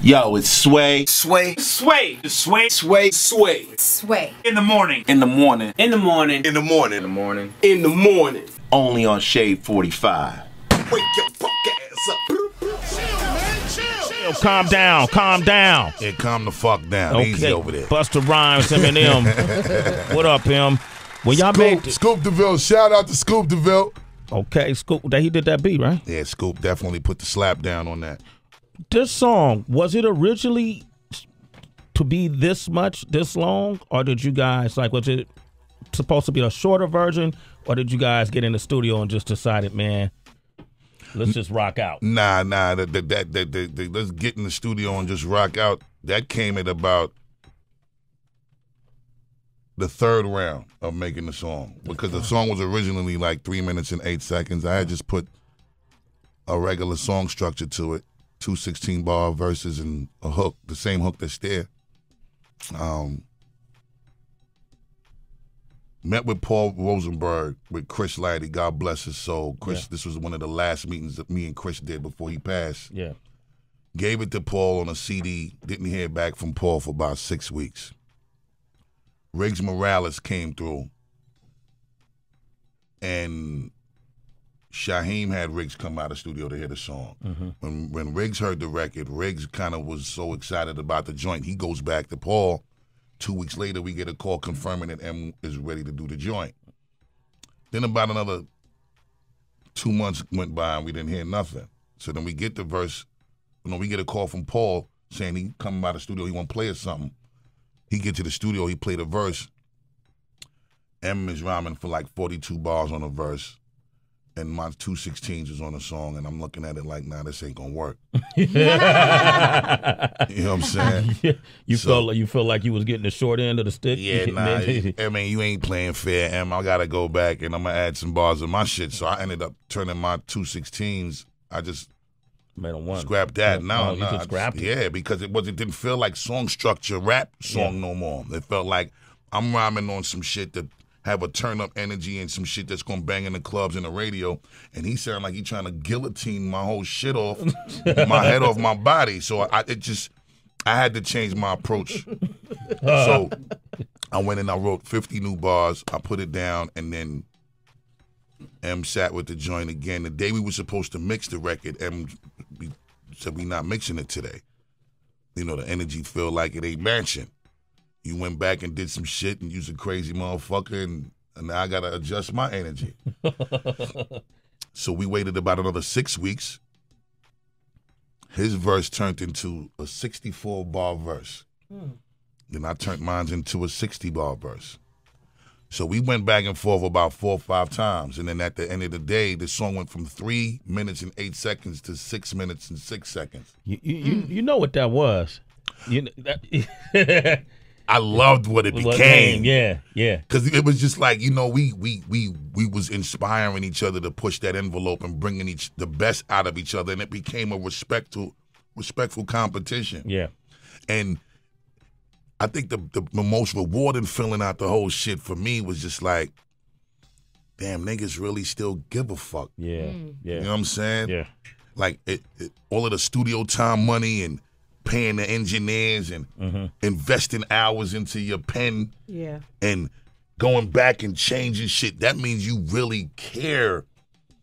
Yo, it's Sway. Sway. Sway. Sway. Sway. Sway. Sway. In the morning. In the morning. In the morning. In the morning. In the morning. In the morning. Only on Shade 45. Wake your fuck ass up. Yo, calm down, calm down. Yeah, calm the fuck down. Okay, Easy over there. Busta Rhymes, Eminem. What up, him? When y'all made Scoop DeVille. Shout out to Scoop DeVille. okay, Scoop, he did that beat, right? Yeah, Scoop definitely put the slap down on that. This song, was it originally to be this long, or did you guys was it supposed to be a shorter version, or did you guys get in the studio and just decided, man, let's just rock out? Nah. Let's get in the studio and just rock out. That came at about the third round of making the song, because the song was originally like 3 minutes and 8 seconds. I had just put a regular song structure to it, 2 16-bar verses and a hook, the same hook that's there. Met with Paul Rosenberg, with Chris Lighty, God bless his soul. Chris, This was one of the last meetings that me and Chris did before he passed. Yeah. Gave it to Paul on a CD, didn't hear back from Paul for about 6 weeks. Riggs Morales came through, and Shaheem had Riggs come out of the studio to hear the song. Mm-hmm. When Riggs heard the record, Riggs kind of was so excited about the joint, he goes back to Paul. 2 weeks later, we get a call confirming that M is ready to do the joint. Then about another 2 months went by and we didn't hear nothing. So then we get the verse, we get a call from Paul saying he coming by the studio, he want to play us something. He get to the studio, he played a verse. M is rhyming for like 42 bars on a verse, and my 2 16s was on the song, and I'm looking at it like, nah, this ain't gonna work. You know what I'm saying? Yeah. You feel like you was getting the short end of the stick? Yeah, nah. I mean, you ain't playing fair, M. I gotta go back and I'm gonna add some bars of my shit. So I ended up turning my 2 16s. I just made one. Scrap that. No, you just scrapped it. Yeah, because it didn't feel like song structure rap song no more. It felt like I'm rhyming on some shit that have a turn up energy and some shit that's gonna bang in the clubs and the radio. And he sounded like he trying to guillotine my whole shit off, my head off my body. So I had to change my approach. So I went and I wrote 50 new bars. I put it down, and then M sat with the joint again. The day we were supposed to mix the record, M said, we not mixing it today. The energy feel like it ain't matching. You went back and did some shit and you's a crazy motherfucker, and now I got to adjust my energy. So we waited about another 6 weeks. His verse turned into a 64-bar verse. Then I turned mine into a 60-bar verse. So we went back and forth about 4 or 5 times, and then at the end of the day, the song went from 3 minutes and 8 seconds to 6 minutes and 6 seconds. You know what that was? I loved what it became. Yeah. Because it was just like, we was inspiring each other to push that envelope and bringing the best out of each other, and it became a respectful competition. Yeah. And I think the most rewarding feeling out the whole shit for me was just like, damn, niggas really still give a fuck. Yeah. You know what I'm saying? Yeah. Like all of the studio time money and paying the engineers and investing hours into your pen and going back and changing shit. That means you really care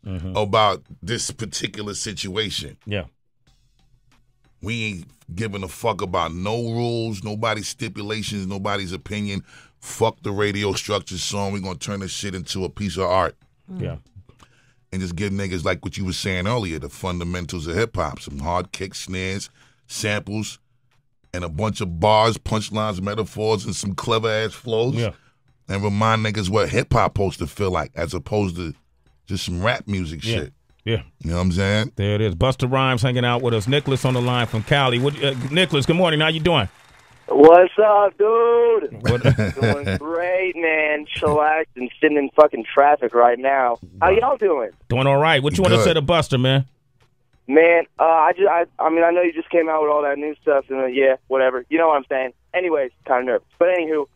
about this particular situation. Yeah. We ain't giving a fuck about no rules, nobody's stipulations, nobody's opinion. Fuck the radio structure song. We're going to turn this shit into a piece of art. Yeah. And just give niggas, like what you were saying earlier, the fundamentals of hip-hop. Some hard kicks, snares, samples, and a bunch of bars, punchlines, metaphors, and some clever-ass flows. Yeah. And remind niggas what hip-hop supposed to feel like, as opposed to just some rap music shit. Yeah. You know what I'm saying? There it is. Busta Rhymes hanging out with us. Nicholas on the line from Cali. Nicholas, good morning. How you doing? What's up, dude? Doing great, man. Chillaxed and sitting in fucking traffic right now. How y'all doing? Doing all right. What you want to say to Busta, man? Man, I know you just came out with all that new stuff, and yeah, whatever. You know what I'm saying? Anyways, kind of nervous. But anywho,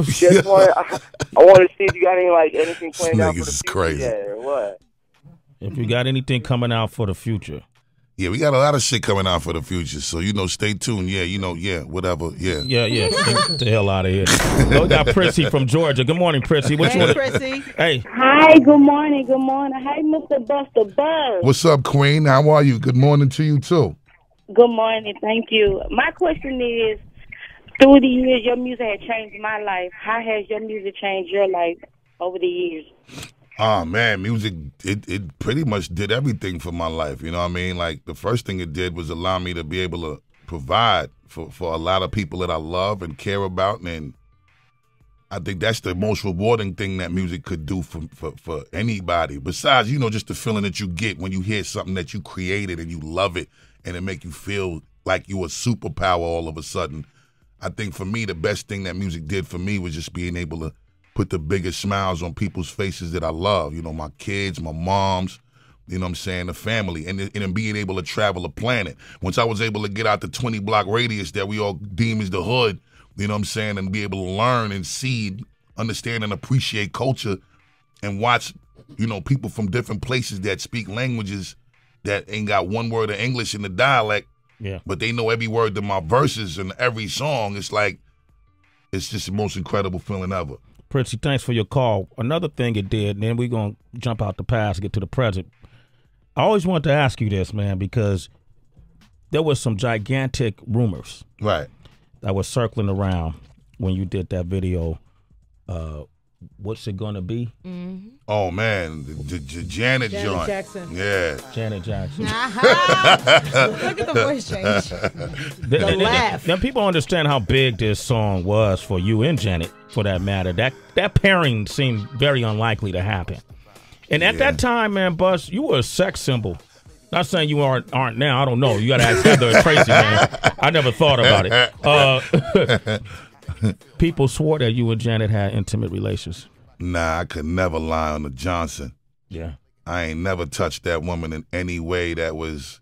just I want to see if you got anything planned out for the future. Crazy. Or what? If you got anything coming out for the future. Yeah, we got a lot of shit coming out for the future. So, stay tuned. Yeah, whatever. Yeah. Yeah. Get the hell out of here. So we got Prissy from Georgia. Good morning, Prissy. What you Hey, want? Prissy. Hey. Hi, good morning. Hey, Mr. Buster Buzz. What's up, Queen? How are you? Good morning to you, too. Good morning. Thank you. My question is, through the years, your music has changed my life. How has your music changed your life over the years? Oh, man, music, it pretty much did everything for my life. You know what I mean? Like, the first thing it did was allow me to be able to provide for a lot of people that I love and care about. And I think that's the most rewarding thing that music could do for anybody. Besides, just the feeling that you get when you hear something that you created and you love it and it make you feel like you're a superpower all of a sudden. I think for me, the best thing that music did for me was just being able to put the biggest smiles on people's faces that I love. My kids, my moms, the family, and being able to travel a planet. Once I was able to get out the 20-block radius that we all deem as the hood, and be able to learn and see, understand and appreciate culture and watch, people from different places that speak languages that ain't got one word of English in the dialect, but they know every word to my verses and every song. It's like, it's just the most incredible feeling ever. Prissy, thanks for your call. Another thing it did, and then we're going to jump out the past and get to the present. I always wanted to ask you this, man, because there was some gigantic rumors that was circling around when you did that video. What's it going to be? Mm-hmm. Oh, man, the Janet joint. Jackson. Yeah. Janet Jackson. Look at the voice change. The laugh. Now, people understand how big this song was for you and Janet, for that matter. That pairing seemed very unlikely to happen. And at that time, man, Buzz, you were a sex symbol. Not saying you aren't now. I don't know. You got to ask Heather and Tracy, man. I never thought about it. People swore that you and Janet had intimate relations. Nah, I could never lie on the Johnson. Yeah. I ain't never touched that woman in any way that was,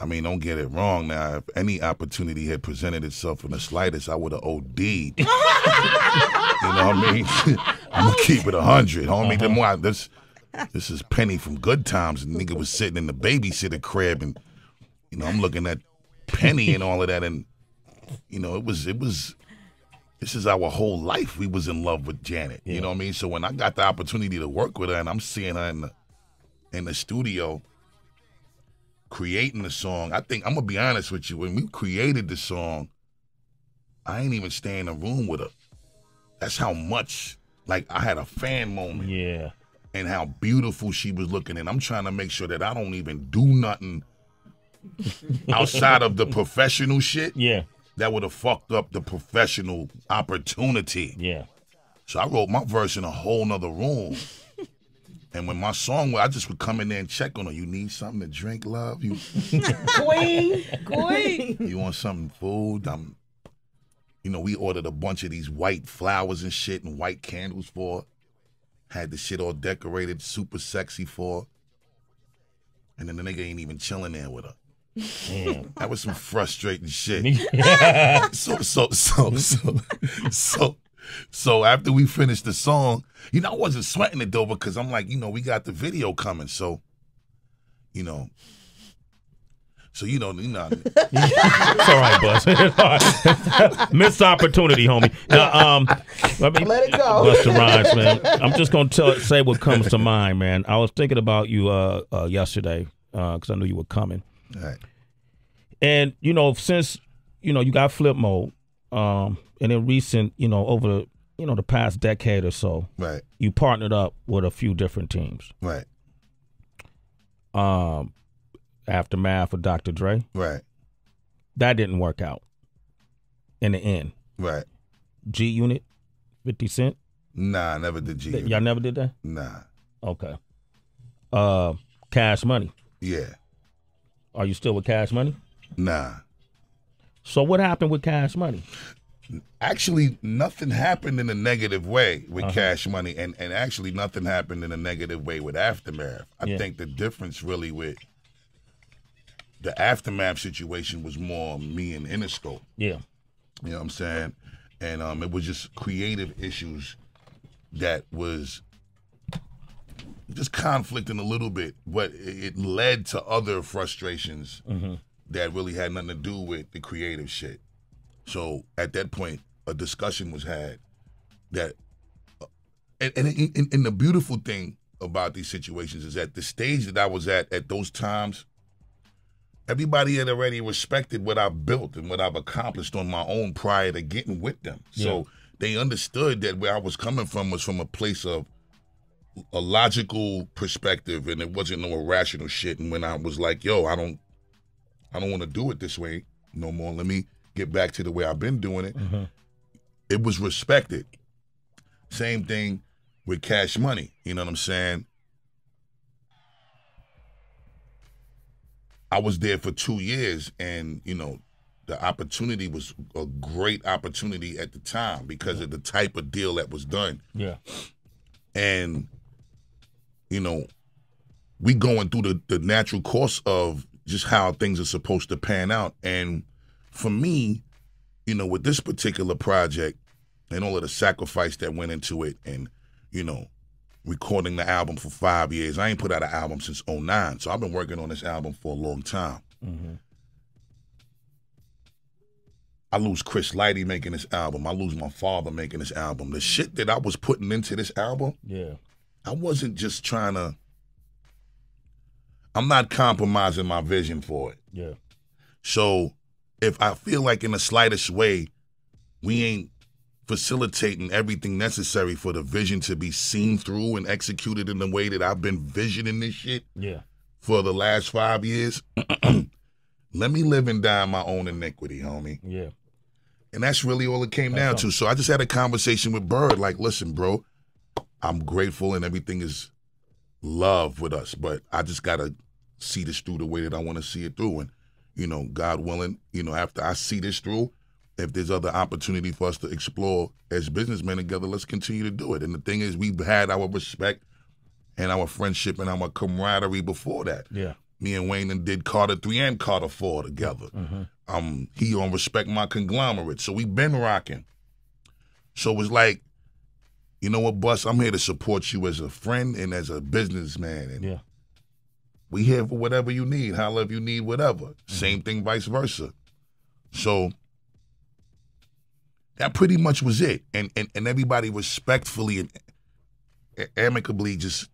don't get it wrong now. If any opportunity had presented itself in the slightest, I would have OD'd. You know what I mean? I'm going to keep it 100, homie. The more this is Penny from Good Times. And nigga was sitting in the babysitter crib and, I'm looking at Penny and all of that. And, it was. This is our whole life. We was in love with Janet. You know what I mean? So when I got the opportunity to work with her and I'm seeing her in the studio creating the song, I think, I'm going to be honest with you, when we created the song, I ain't even stay in the room with her. That's how much, like, I had a fan moment. Yeah. And how beautiful she was looking. And I'm trying to make sure that I don't even do nothing outside of the professional shit. Yeah. That would have fucked up the professional opportunity. Yeah. So I wrote my verse in a whole nother room. And when my song, I just would come in there and check on her. You need something to drink, love? You Queen. You want something food? We ordered a bunch of these white flowers and shit and white candles for her. Had the shit all decorated, super sexy for her. And then the nigga ain't even chilling there with her. Damn. That was some frustrating shit. So after we finished the song, I wasn't sweating it though because I'm like, we got the video coming, so it's all right, Buzz. Missed opportunity, homie. Now, let it go. Busta Rhymes, man. I'm just gonna say what comes to mind, man. I was thinking about you yesterday because I knew you were coming. All right. And, since, you got Flip Mode, and in recent, over, the past decade or so, right, you partnered up with a few different teams. Right. Aftermath with Dr. Dre. Right. That didn't work out in the end. Right. G Unit, 50 Cent. Nah, I never did G Unit. Y'all never did that? Nah. Okay. Cash Money. Yeah. Are you still with Cash Money? Nah. So what happened with Cash Money? Actually, nothing happened in a negative way with Cash Money, and actually nothing happened in a negative way with Aftermath. I think the difference really with the Aftermath situation was more me and Interscope. Yeah. You know what I'm saying? And it was just creative issues that was just conflicting a little bit, but it led to other frustrations that really had nothing to do with the creative shit. So at that point, a discussion was had that, and the beautiful thing about these situations is at the stage that I was at those times, everybody had already respected what I've built and what I've accomplished on my own prior to getting with them. Yeah. So they understood that where I was coming from was from a place of a logical perspective, and it wasn't no irrational shit. And when I was like, yo, I don't want to do it this way no more. Let me get back to the way I've been doing it. It was respected. Same thing with Cash Money. You know what I'm saying? I was there for 2 years, and, you know, the opportunity was a great opportunity at the time because of the type of deal that was done. Yeah. And, you know, we going through the natural course of just how things are supposed to pan out. And for me, you know, with this particular project and all of the sacrifice that went into it and, you know, recording the album for 5 years. I ain't put out an album since 2009, so I've been working on this album for a long time. I lose Chris Lighty making this album. I lose my father making this album. The shit that I was putting into this album, I wasn't just trying to, I'm not compromising my vision for it. So if I feel like in the slightest way, we ain't facilitating everything necessary for the vision to be seen through and executed in the way that I've been visioning this shit for the last 5 years, let me live and die in my own iniquity, homie. And that's really all it came down to. So I just had a conversation with Bird, like, listen, bro, I'm grateful and everything is love with us, but I just got to see this through the way that I want to see it through. And, you know, God willing, you know, after I see this through, if there's other opportunity for us to explore as businessmen together, let's continue to do it. And the thing is, we've had our respect and our friendship and our camaraderie before that. Me and Wayne did Carter 3 and Carter 4 together. He on Respect My Conglomerate. So we've been rocking. So it was like, you know what, Bus, I'm here to support you as a friend and as a businessman. And we here for whatever you need, however you need whatever. Same thing, vice versa. So that pretty much was it. And everybody respectfully and amicably just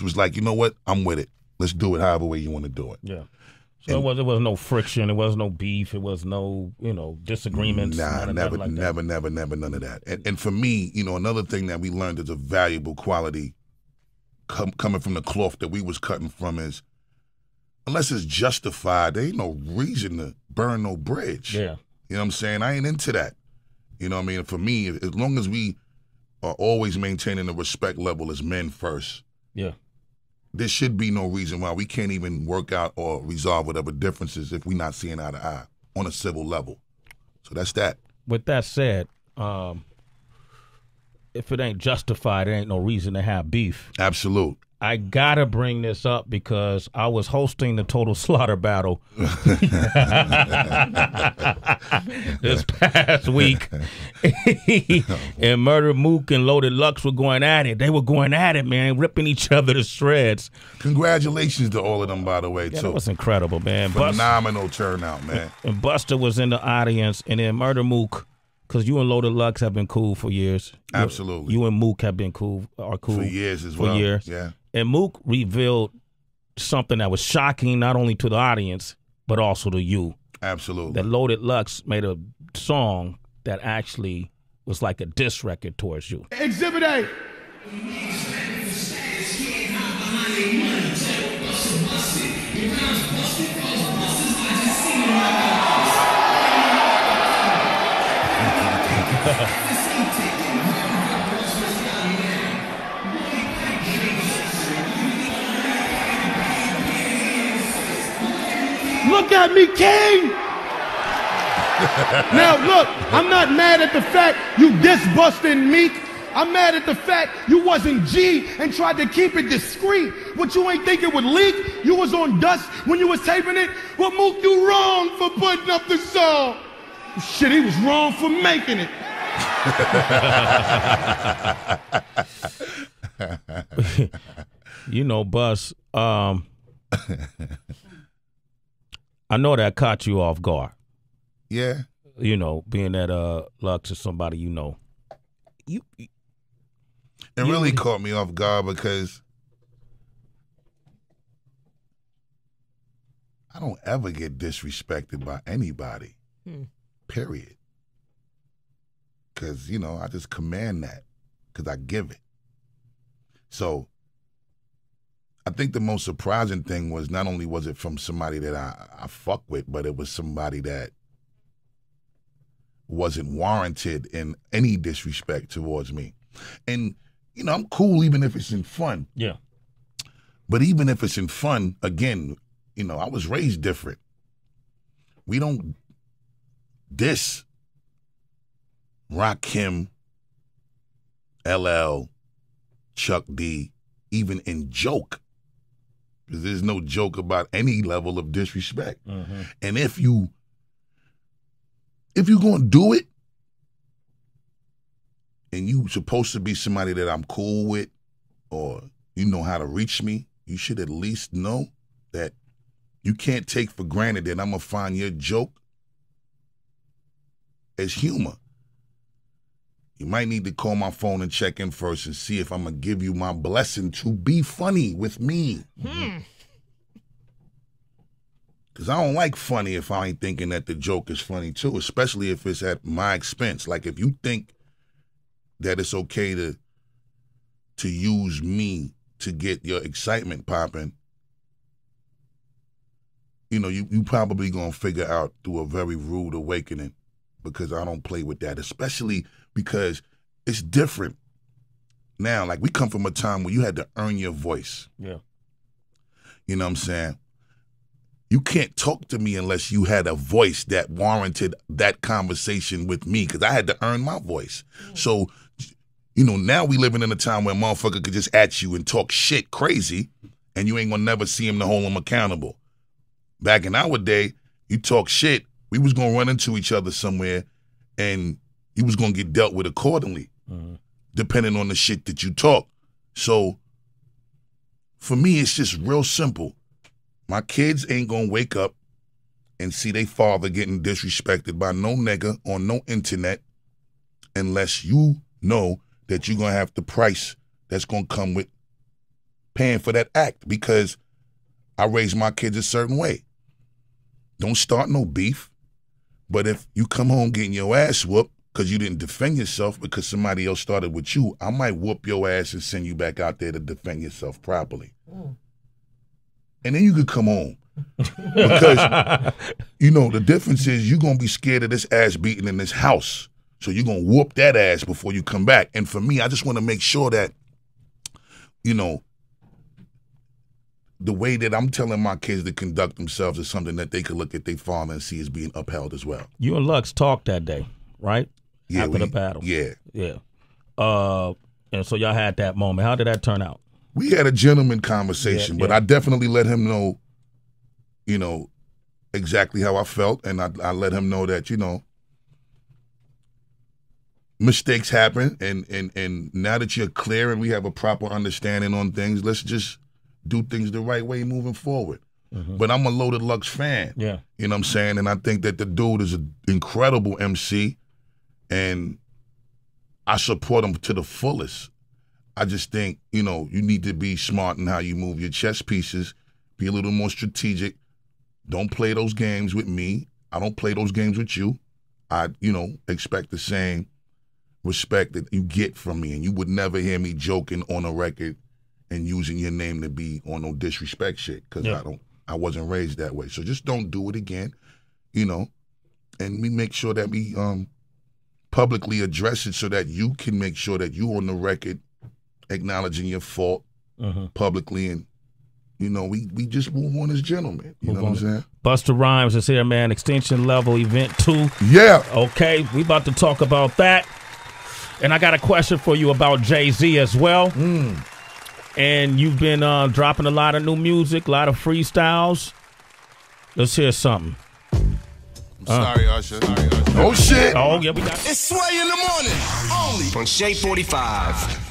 was like, you know what? I'm with it. Let's do it however way you want to do it. So there was no friction. There was no beef. It was no, you know, disagreements. Nah, never, none of that. And for me, you know, another thing that we learned is a valuable quality coming from the cloth that we was cutting from is, unless it's justified, there ain't no reason to burn no bridge. You know what I'm saying? I ain't into that. You know what I mean? For me, as long as we are always maintaining the respect level as men first, there should be no reason why we can't even work out or resolve whatever differences if we're not seeing eye to eye on a civil level. So that's that. With that said, if it ain't justified, there ain't no reason to have beef. Absolute. I gotta bring this up because I was hosting the Total Slaughter battle this past week, and Murder Mook and Loaded Lux were going at it. They were going at it, man, ripping each other to shreds. Congratulations to all of them, by the way, too. That was incredible, man. Phenomenal turnout, man. And Buster was in the audience, and then Murder Mook, because you and Loaded Lux have been cool for years. Absolutely. You and Mook have been cool for years as well. For years. Yeah. And Mook revealed something that was shocking not only to the audience, but also to you. Absolutely. That Loaded Lux made a song that actually was like a diss record towards you. Exhibit A. Look at me, King! Now look, I'm not mad at the fact you diss-busting Meek. I'm mad at the fact you wasn't G and tried to keep it discreet. What you ain't think it would leak? You was on dust when you was taping it? Well, Mook, you wrong for putting up the song. Shit, he was wrong for making it. You know, Bus, I know that caught you off guard. Yeah. You know, being that Lux is somebody you know. It really caught me off guard because I don't ever get disrespected by anybody, period. Because, you know, I just command that because I give it. So I think the most surprising thing was not only was it from somebody that I fuck with, but it was somebody that wasn't warranted in any disrespect towards me. And, you know, I'm cool even if it's in fun. Yeah. But even if it's in fun, again, you know, I was raised different. We don't diss Rakim, LL, Chuck D, even in joke. Because there's no joke about any level of disrespect. Mm-hmm. And if you're going to do it, and you supposed to be somebody that I'm cool with, or you know how to reach me, you should at least know that you can't take for granted that I'm going to find your joke as humor. You might need to call my phone and check in first and see if I'm going to give you my blessing to be funny with me. Because I don't like funny if I ain't thinking that the joke is funny too, especially if it's at my expense. Like if you think that it's okay to use me to get your excitement popping, you know, you probably going to figure out through a very rude awakening, because I don't play with that, especially because it's different now. Like we come from a time where you had to earn your voice. Yeah. You know what I'm saying? You can't talk to me unless you had a voice that warranted that conversation with me, because I had to earn my voice. So, you know, now we living in a time where a motherfucker could just at you and talk shit crazy, and you ain't gonna never see him to hold him accountable. Back in our day, you talk shit, we was gonna run into each other somewhere, and you was gonna get dealt with accordingly, depending on the shit that you talk. So, for me, it's just real simple. My kids ain't gonna wake up and see their father getting disrespected by no nigga on no internet unless you know that you're gonna have the price that's gonna come with paying for that act, because I raised my kids a certain way. Don't start no beef, but if you come home getting your ass whooped because you didn't defend yourself because somebody else started with you, I might whoop your ass and send you back out there to defend yourself properly. And then you could come home. Because, you know, the difference is you're going to be scared of this ass beating in this house. So you're going to whoop that ass before you come back. And for me, I just want to make sure that, you know, the way that I'm telling my kids to conduct themselves is something that they could look at their father and see as being upheld as well. You and Lux talked that day, right? Yeah, after the battle. Yeah. Yeah. And so y'all had that moment. How did that turn out? We had a gentleman conversation, but I definitely let him know, you know, exactly how I felt. And I let him know that, you know, mistakes happen. And now that you're clear and we have a proper understanding on things, let's just do things the right way moving forward. But I'm a Loaded Lux fan. Yeah. You know what I'm saying? And I think that the dude is an incredible MC, and I support him to the fullest. I just think, you know, you need to be smart in how you move your chess pieces, be a little more strategic. Don't play those games with me. I don't play those games with you. I, you know, expect the same respect that you get from me, and you would never hear me joking on a record and using your name to be on no disrespect shit, because I wasn't raised that way. So just don't do it again, you know, and we make sure that we publicly address it so that you can make sure that you on the record acknowledging your fault publicly, and, you know, we just move on as gentlemen. You know what I'm saying? Busta Rhymes is here, man. Extinction Level Event 2. Yeah. Okay, we about to talk about that. And I got a question for you about Jay-Z as well. And you've been dropping a lot of new music, a lot of freestyles. Let's hear something. Sorry, Usher. Oh, shit. Oh, yeah, we got It's Sway in the morning, only on Shade 45.